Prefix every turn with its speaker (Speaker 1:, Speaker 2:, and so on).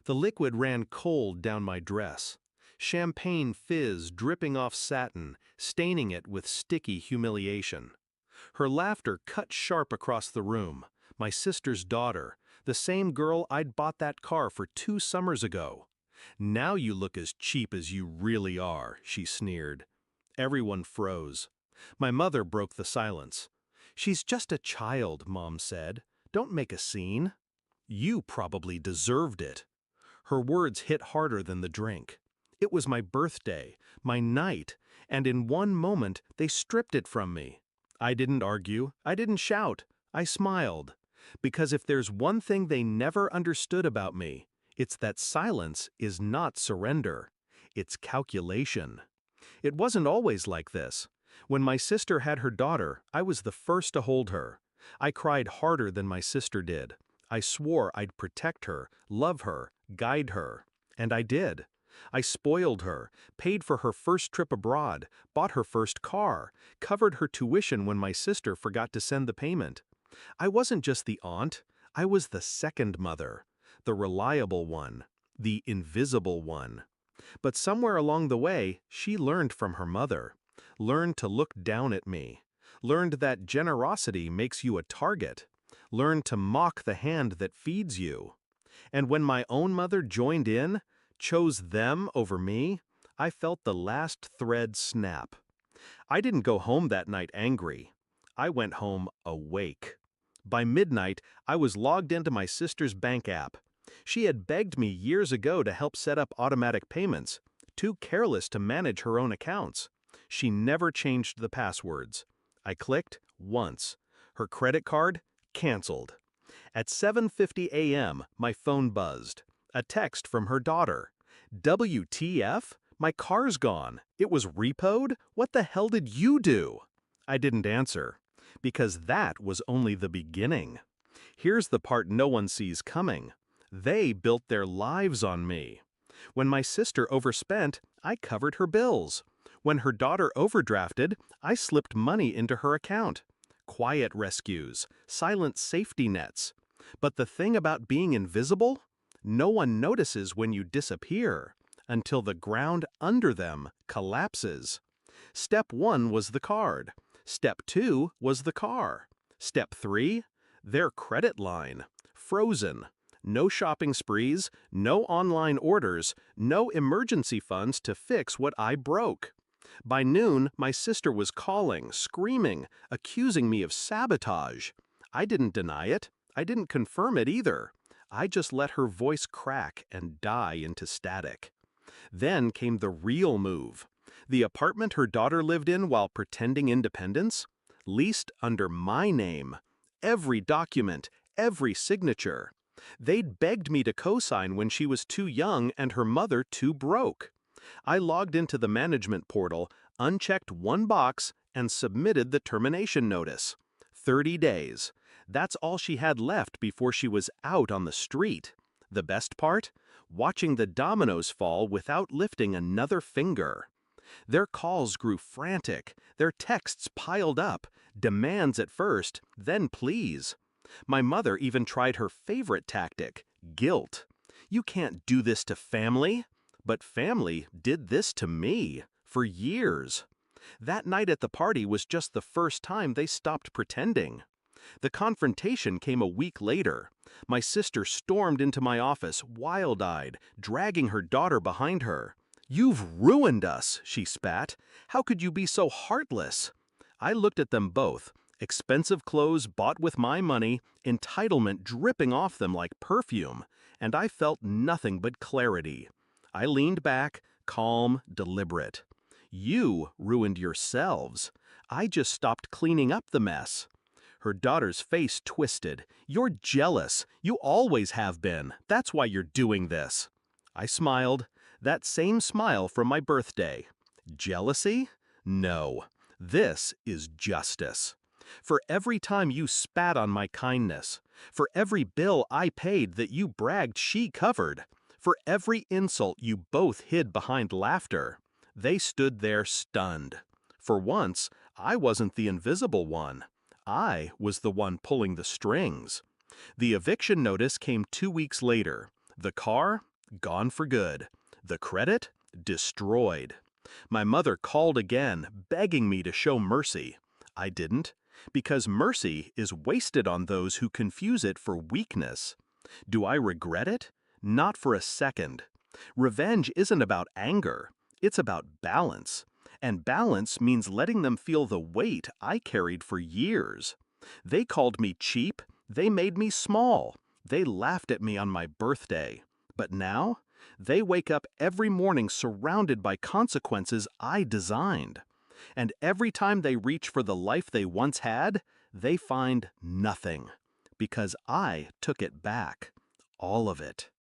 Speaker 1: The liquid ran cold down my dress. Champagne fizz dripping off satin, staining it with sticky humiliation. Her laughter cut sharp across the room. My sister's daughter, the same girl I'd bought that car for 2 summers ago. "Now you look as cheap as you really are," she sneered. Everyone froze. My mother broke the silence. "She's just a child," Mom said. "Don't make a scene." "You probably deserved it." Her words hit harder than the drink. It was my birthday, my night, and in one moment they stripped it from me. I didn't argue, I didn't shout, I smiled. Because if there's one thing they never understood about me, it's that silence is not surrender. It's calculation. It wasn't always like this. When my sister had her daughter, I was the first to hold her. I cried harder than my sister did. I swore I'd protect her, love her, guide her. And I did. I spoiled her, paid for her first trip abroad, bought her first car, covered her tuition when my sister forgot to send the payment. I wasn't just the aunt, I was the second mother, the reliable one, the invisible one. But somewhere along the way, she learned from her mother, learned to look down at me, learned that generosity makes you a target, learned to mock the hand that feeds you. And when my own mother joined in, chose them over me, I felt the last thread snap. I didn't go home that night angry. I went home awake. By midnight, I was logged into my sister's bank app. She had begged me years ago to help set up automatic payments, too careless to manage her own accounts. She never changed the passwords. I clicked once. Her credit card canceled. At 7:50 a.m., my phone buzzed. A text from her daughter. "WTF? My car's gone. It was repoed? What the hell did you do?" I didn't answer, because that was only the beginning. Here's the part no one sees coming. They built their lives on me. When my sister overspent, I covered her bills. When her daughter overdrafted, I slipped money into her account. Quiet rescues, silent safety nets. But the thing about being invisible? No one notices when you disappear until the ground under them collapses. Step 1 was the card. Step 2 was the car. Step 3? Their credit line. Frozen. No shopping sprees, no online orders, no emergency funds to fix what I broke. By noon, my sister was calling, screaming, accusing me of sabotage. I didn't deny it. I didn't confirm it either. I just let her voice crack and die into static. Then came the real move. The apartment her daughter lived in while pretending independence? Leased under my name. Every document, every signature. They'd begged me to co-sign when she was too young and her mother too broke. I logged into the management portal, unchecked one box, and submitted the termination notice. 30 days. That's all she had left before she was out on the street. The best part? Watching the dominoes fall without lifting another finger. Their calls grew frantic, their texts piled up, demands at first, then pleas. My mother even tried her favorite tactic, guilt. "You can't do this to family." But family did this to me, for years. That night at the party was just the first time they stopped pretending. The confrontation came a week later. My sister stormed into my office, wild-eyed, dragging her daughter behind her. "You've ruined us," she spat. "How could you be so heartless?" I looked at them both, expensive clothes bought with my money, entitlement dripping off them like perfume, and I felt nothing but clarity. I leaned back, calm, deliberate. "You ruined yourselves. I just stopped cleaning up the mess." Her daughter's face twisted. "You're jealous. You always have been. That's why you're doing this." I smiled. That same smile from my birthday. Jealousy? No. This is justice. For every time you spat on my kindness, for every bill I paid that you bragged she covered, for every insult you both hid behind laughter, they stood there stunned. For once, I wasn't the invisible one. I was the one pulling the strings. The eviction notice came 2 weeks later. The car? Gone for good. The credit? Destroyed. My mother called again, begging me to show mercy. I didn't, because mercy is wasted on those who confuse it for weakness. Do I regret it? Not for a second. Revenge isn't about anger, it's about balance. And balance means letting them feel the weight I carried for years. They called me cheap, they made me small, they laughed at me on my birthday. But now, they wake up every morning surrounded by consequences I designed. And every time they reach for the life they once had, they find nothing. Because I took it back. All of it.